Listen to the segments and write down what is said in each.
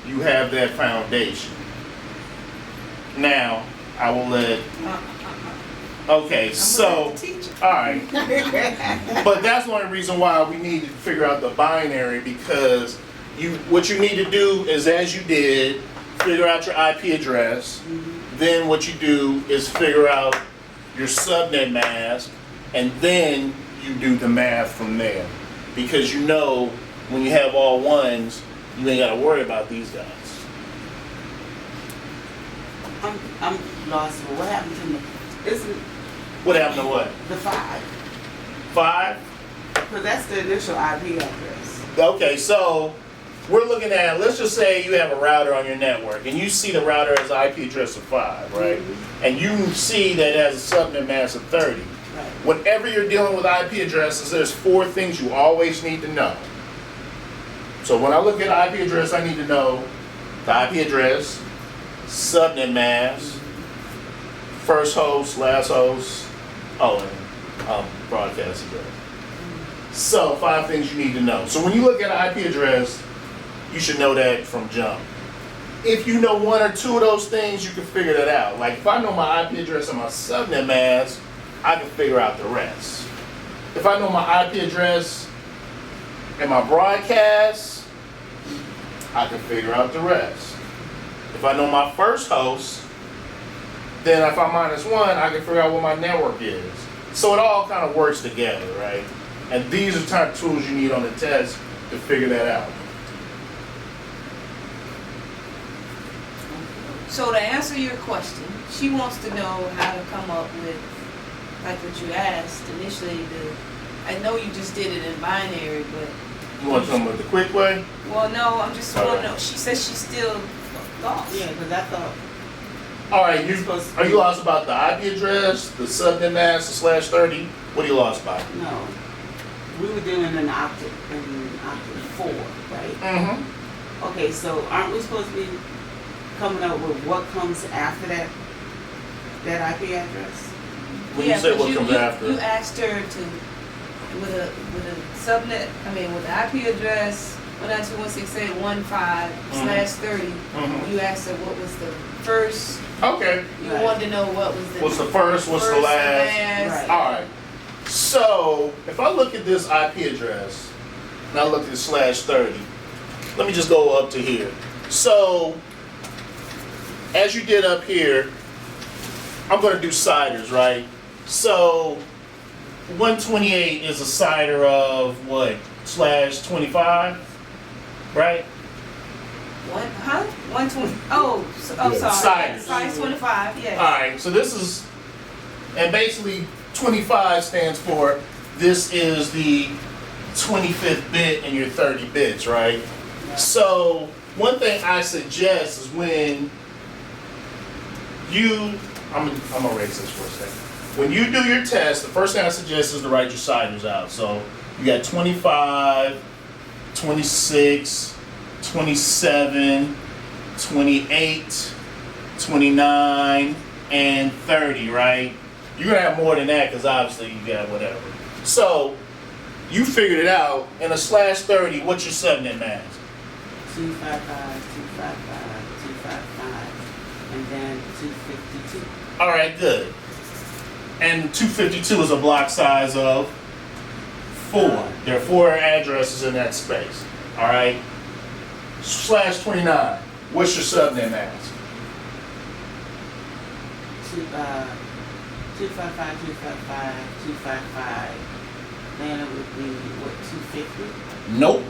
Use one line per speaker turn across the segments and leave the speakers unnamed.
you have that foundation. Now, I will let. Okay, so, alright. But that's one reason why we need to figure out the binary, because what you need to do is, as you did, figure out your IP address. Then what you do is figure out your subnet mask, and then you do the math from there. Because you know, when you have all ones, you ain't got to worry about these guys.
I'm lost. What happened to me?
What happened to what?
The 5.
5?
Because that's the initial IP address.
Okay, so we're looking at, let's just say you have a router on your network, and you see the router has an IP address of 5, right? And you see that it has a subnet mask of 30.
Right.
Whenever you're dealing with IP addresses, there's 4 things you always need to know. So when I look at IP address, I need to know the IP address, subnet mask, first host, last host, and broadcast address. So 5 things you need to know. So when you look at an IP address, you should know that from jump. If you know 1 or 2 of those things, you can figure that out. Like if I know my IP address and my subnet mask, I can figure out the rest. If I know my IP address and my broadcast, I can figure out the rest. If I know my first host, then if I minus 1, I can figure out what my network is. So it all kind of works together, right? And these are the type of tools you need on the test to figure that out.
So to answer your question, she wants to know how to come up with, like what you asked initially, I know you just did it in binary, but...
You want to come with the quick way?
Well, no, I'm just want to know. She says she's still lost.
Yeah, because I thought...
Alright, are you lost about the IP address, the subnet mask, the /30? What are you lost by?
No. We were doing an octet 4, right?
Mm-hmm.
Okay, so aren't we supposed to be coming up with what comes after that IP address?
When you say what comes after?
You asked her to, with a subnet, with the IP address, 192.168.15/30. You asked her what was the first.
Okay.
You wanted to know what was the.
What's the first? What's the last?
Right.
All right. So if I look at this IP address and I look at /30, let me just go up to here. So as you did up here, I'm going to do CIDRs, right? So 128 is a CIDR of what? /25, right?
120. Oh, sorry.
CIDRs.
Size 25. Yeah.
All right. So this is, and basically 25 stands for this is the 25th bit in your 30 bits, right? So one thing I suggest is when you, I'm gonna erase this for a second. When you do your test, the first thing I suggest is to write your CIDRs out. So you got 25, 26, 27, 28, 29, and 30, right? You're gonna have more than that because obviously you got whatever. So you figured it out. In a /30, what's your subnet mask?
255, 255, 255, and then 252.
All right, good. And 252 is a block size of 4. There are 4 addresses in that space. All right. /29. What's your subnet mask?
255, 255, 255. Then it would be what, 250?
Nope.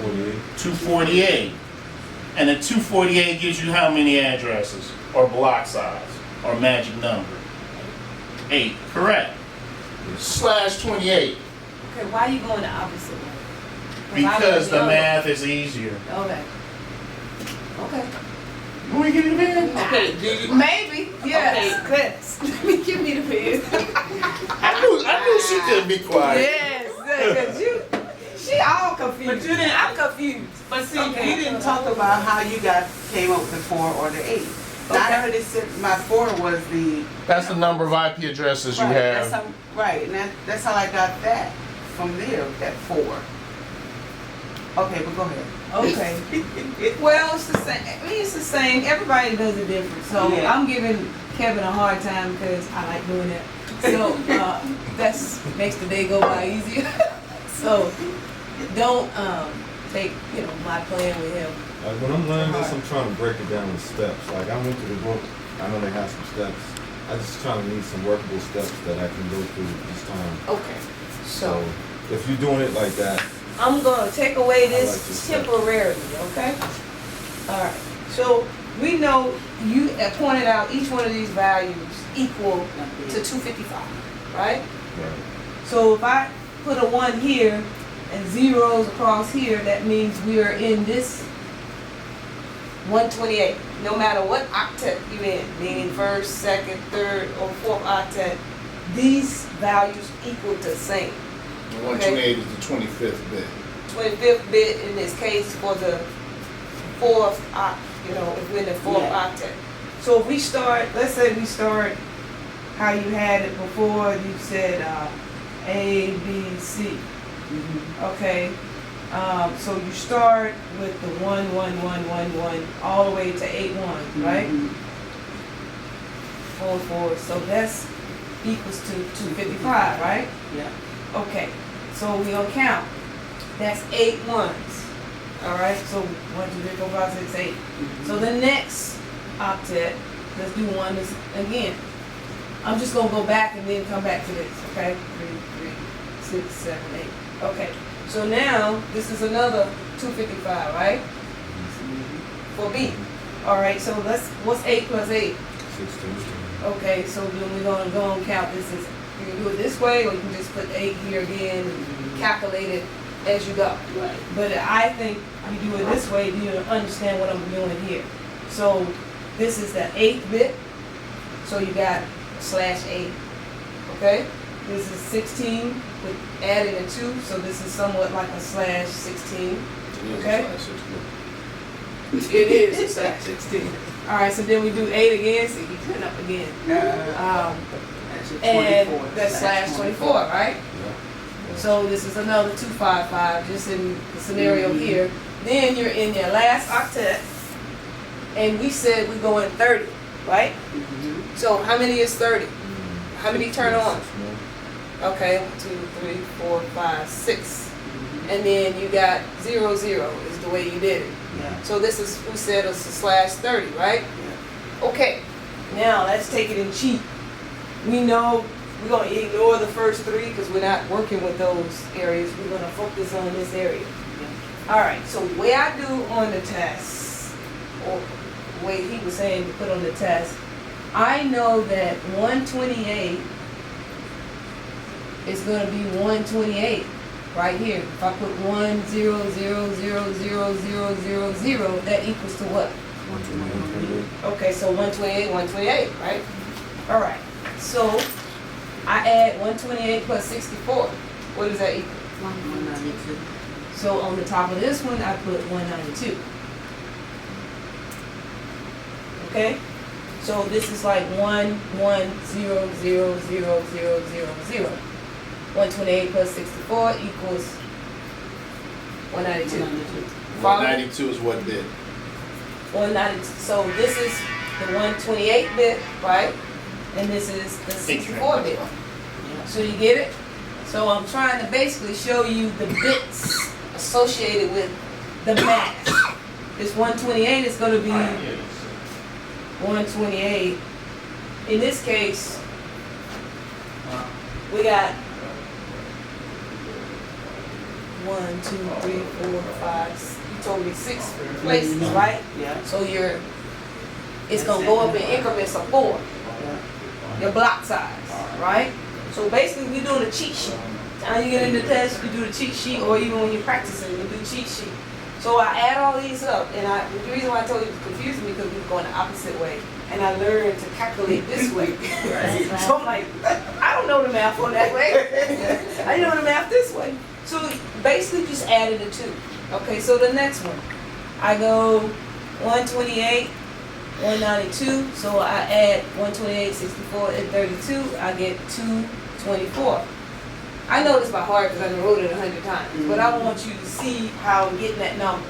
248.
248. And the 248 gives you how many addresses? Or block size? Or magic number? 8. Correct. /28.
Okay, why are you going the opposite way?
Because the math is easier.
Okay. Okay.
You want me to give you the pen?
Okay, do you?
Maybe. Yes. Yes. Give me the pen.
I knew she couldn't be quiet.
Yes. Because she all confused.
But you didn't.
I'm confused.
But see,
Okay.
you didn't talk about how you guys came up with the 4 or the 8. I heard it said my 4 was the.
That's the number of IP addresses you
Right,
have.
Right, and that's how I got that from there, that 4. Okay, but go ahead.
Okay. Well, it's the same. I mean, it's the same. Everybody does it different. So
Yeah.
I'm giving Kevin a hard time because I like doing that. So that's makes the day go by easier. So don't take my plan with him.
Like when I'm learning this, I'm trying to break it down in steps. Like I went to the book, I know they have some steps. I just trying to need some workable steps that I can go through this time.
Okay.
So if you're doing it like that,
I'm gonna take away
I like
this
this
temporarily, okay? All right. So we know you pointed out each one of these values equal to 255, right?
right.
So if I put a 1 here and zeros across here, that means we are in this 128. No matter what octet you're in, meaning first, second, third, or fourth octet, these values equal to the same.
The 128 is the 25th bit.
25th bit in this case for the fourth oct, if we're in the fourth
Yeah.
octet. So if we start, let's say we start how you had it before, you said A, B, C. Okay. So you start with the 1, 1, 1, 1, 1, all the way to 8, 1, right? 4, 4. So that's equals to 255, right?
Yeah.
Okay. So we're gonna count. That's 8 ones. All right. So 1, 2, 3, 4, 5, 6, 8. So the next octet, let's do one again. I'm just gonna go back and then come back to this. Okay. 3, 3, 6, 7, 8. Okay. So now this is another 255, right? For B. All right. So what's 8 plus 8?
16.
Okay. So then we're gonna go and count this. You can do it this way, or you can just put 8 here again and calculate it as you go.
Right.
But I think you do it this way, you understand what I'm doing here. So this is the 8th bit. So you got /8. Okay? This is 16 with adding a 2. So this is somewhat like a /16. Okay. It is a /16. All right. So then we do 8 again. So you put it up again.
That's your 24.
And that's /24, right?
Yeah.
So this is another 255, just in the scenario here. Then you're in your last octet, and we said we go in 30, right? So how many is 30? How many turn on? Okay, 1, 2, 3, 4, 5, 6. And then you got 0, 0 is the way you did it.
Yeah.
So this is, we said it's a /30, right?
Yeah.
Okay, now let's take it in cheap. We know we're going to ignore the first 3 because we're not working with those areas. We're going to focus on this area. All right, so the way I do on the test, or the way he was saying to put on the test, I know that 128 is going to be 128 right here. If I put 1, 0, 0, 0, 0, 0, 0, 0, that equals to what?
128.
Okay, so 128, 128, right? All right, so I add 128 plus 64. What does that equal?
192.
So on the top of this one, I put 192. Okay? So this is like 1, 1, 0, 0, 0, 0, 0, 0. 128 plus 64 equals 192.
192 is what bit?
192. So this is the 128 bit, right? And this is the 64 bit. So you get it? So I'm trying to basically show you the bits associated with the mask. This 128 is going to be 128. In this case, we got 1, 2, 3, 4, 5. You told me 6 places, right?
Yeah.
So it's going to go up in increments of 4. Your block size, right? So basically, we're doing a cheat sheet. Now you get in the test, you do the cheat sheet, or even when you're practicing, you do cheat sheet. So I add all these up, and the reason why I told you it was confusing me because we were going the opposite way, and I learned to calculate this way. So I'm like, I don't know the math on that way. I know the math this way. So basically, just added the 2. Okay, so the next one, I go 128. 192, so I add 128, 64, and 32, I get 224. I know this by heart because I wrote it 100 times, but I want you to see how I'm getting that number.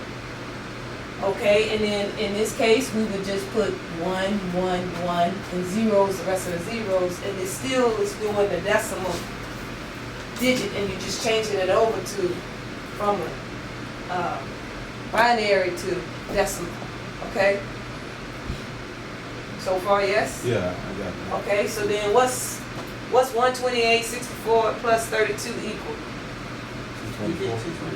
Okay, and then in this case, we would just put 1, 1, 1, and zeros, the rest of the zeros, and it still is doing the decimal digit, and you're just changing it over to, from a binary to decimal, okay? So far, yes?
Yeah, I got that.
Okay, so then what's 128, 64 plus 32 equal?
You did
224.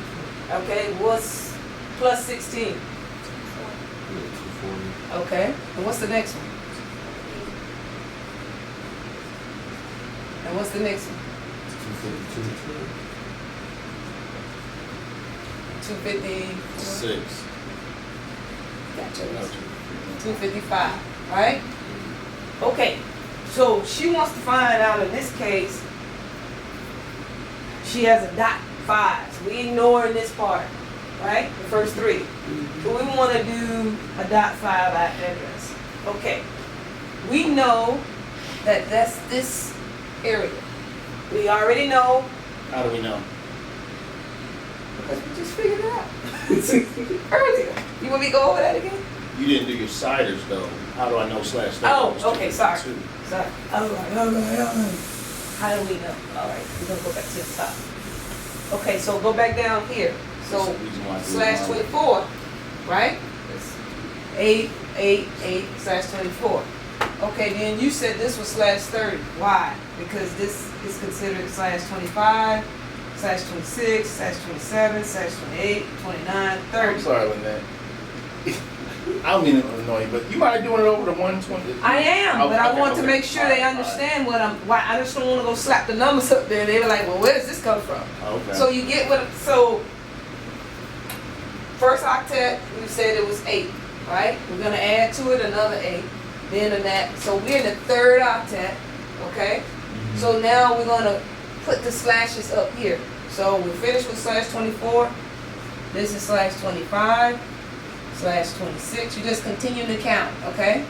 224.
Okay, what's plus 16?
Yeah, 240.
Okay, and what's the next one? And what's the next one?
252.
250.
6.
Gotcha.
No,
255, right? Okay, so she wants to find out in this case, she has a dot 5. So we ignoring this part, right? The first 3. So we want to do a dot 5 address. Okay, we know that that's this area. We already know
How do we know?
because we just figured it out earlier. You want me to go over that again?
You didn't do your siders though. How do I know slash?
Oh,
was
okay, sorry.
252?
Sorry. I was like, how do we know? All right, we're gonna go back to the top. Okay, so go back down here. So
That's the reason why I do
slash
mine.
24, right? It's 8 slash 24. Okay, then you said this was slash 30. Why? Because this is considered slash 25, slash 26, slash 27, slash 28, 29,
I'm
30.
sorry, Lynette. I don't mean to annoy you, but you might doing it over the 120.
I am, but I
Okay,
want to
okay.
make sure they understand why I just don't want to go slap the numbers up there. They were like, well, where does this come from?
Okay.
So you get so first octet, we said it was 8, right? We're gonna add to it another 8, then so we're in the third octet, okay? So now we're gonna put the slashes up here. So we're finished with slash 24. This is slash 25, slash 26. You just continue to count, okay?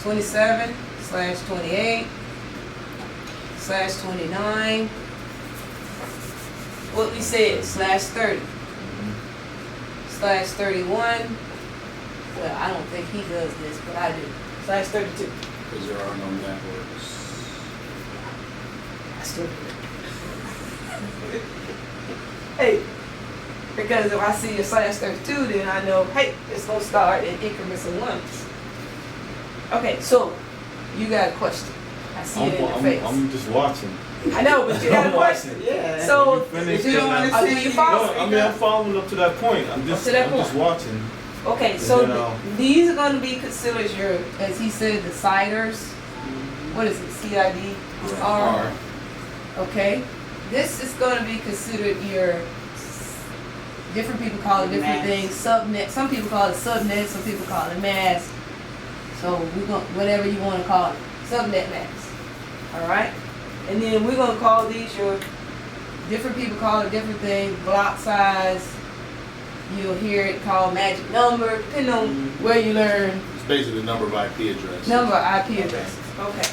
27, slash 28, slash 29. What we said, slash 30. Slash 31. Well, I don't think he does this, but I do. Slash 32.
Because there are no networks.
I still do it. Hey, because if I see a slash 32, then I know, hey, it's gonna start in increments of 1s. Okay, so you got a question. I see it in your face.
I'm just watching.
I know, but you got a
I'm
question.
watching.
Yeah.
So,
You finished
if you don't
and
wanna
do you
see-
follow?
No, I mean I'm following up to that point. I'm just watching.
Okay, so
And then,
these are going to be considered your, as he said, the CIDers. What is it? CID?
R.
Okay. This is going to be considered your, different people call it different
Mask.
things. Subnet. Some people call it subnet. Some people call it mask. So we're going, whatever you want to call it. Subnet mask. All right. And then we're going to call these your, different people call it different things. Block size. You'll hear it called magic number, depending on where you learn
It's basically the number of IP addresses.
number of IP addresses. Okay.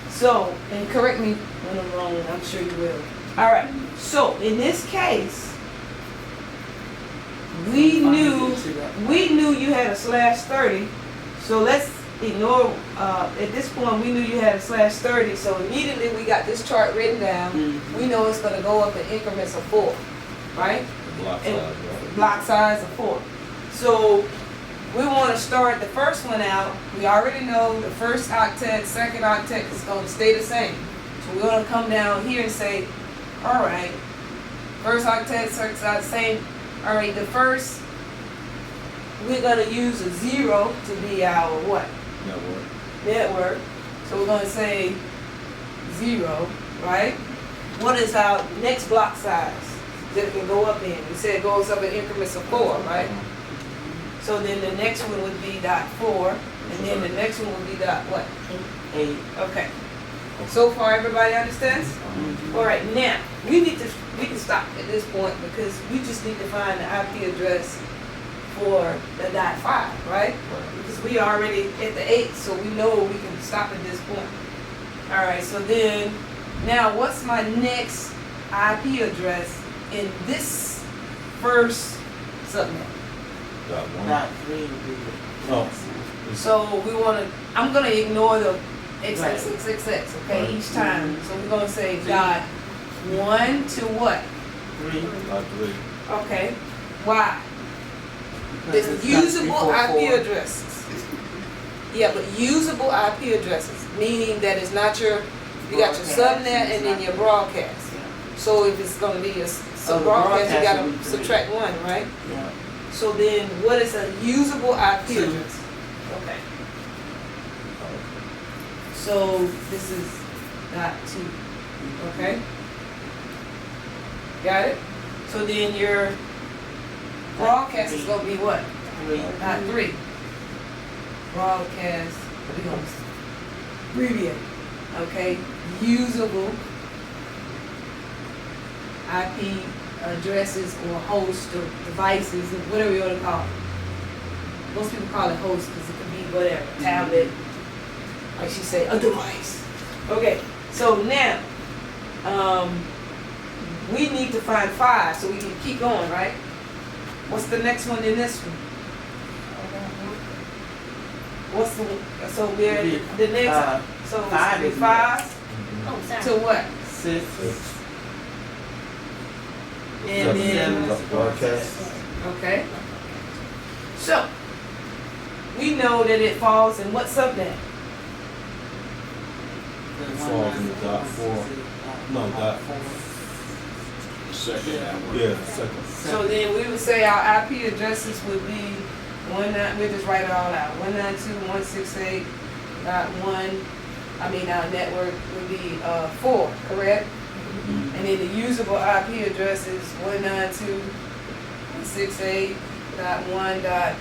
So, and correct me when I'm wrong, I'm sure you will. All right. So, in this case, we knew you had a slash 30. So let's ignore. At this point, we knew you had a slash 30. So immediately we got this chart written down. We know it's going to go up in increments of 4, right?
Block
And
size, right?
block size of 4. So we want to start the first one out. We already know the first octet, second octet is going to stay the same. So we're going to come down here and say, all right, first octet, second octet, same. All right, the first, we're going to use a 0 to be our what? Network. So we're going to say 0, right? What is our next block size that it can go up in? We said it goes up in increments of 4, right? So then the next one would be dot 4, and then the next one would be dot what? 8. Okay. So far, everybody understands? All right. Now we can stop at this point because we just need to find the IP address for the dot 5, right? Because we already at the 8, so we know we can stop at this point. All right. So then, now what's my next IP address in this first subnet?
Dot one.
Dot 3 would be the
Oh.
next one.
So we wanna, I'm gonna ignore the X,
Right.
X, X, X, X, okay,
Right.
each time. So we're gonna say dot 1 to what?
3.
Dot three.
Okay, why?
because
It's
got
usable
344.
IP addresses. Yeah, but usable IP addresses, meaning that it's not your, you got your
Broadcast,
subnet
and it's
and then
not-
your broadcast.
Yeah.
So if it's gonna be a
Oh, the
broadcast, you
broadcast
gotta
would be three.
subtract 1, right?
Yeah.
So then what is a usable IP
2.
address? Okay. So this is dot 2, okay? Got it? So then your broadcast is gonna be what?
3.
Dot 3. Broadcast, we gonna abbreviate, okay? Usable IP addresses or host or devices or whatever you wanna call it. Most people call it host because it could be whatever, tablet, like she said, a device. Okay, so now, we need to find 5 so we can keep going, right? What's the next one in this one? What's the, so we're, the next, so it's
5
gonna be
is
5
Oh, sorry.
to what?
6.
And then,
Seven.
Broadcast.
okay. So, we know that it falls in what subnet?
It falls in the dot 4. No, dot.
Second that one.
Yeah, second.
So then we would say our IP addresses would be we'll just write it all out. 192.168.1, our network would be 4, correct? And then the usable IP address is 192.168.1.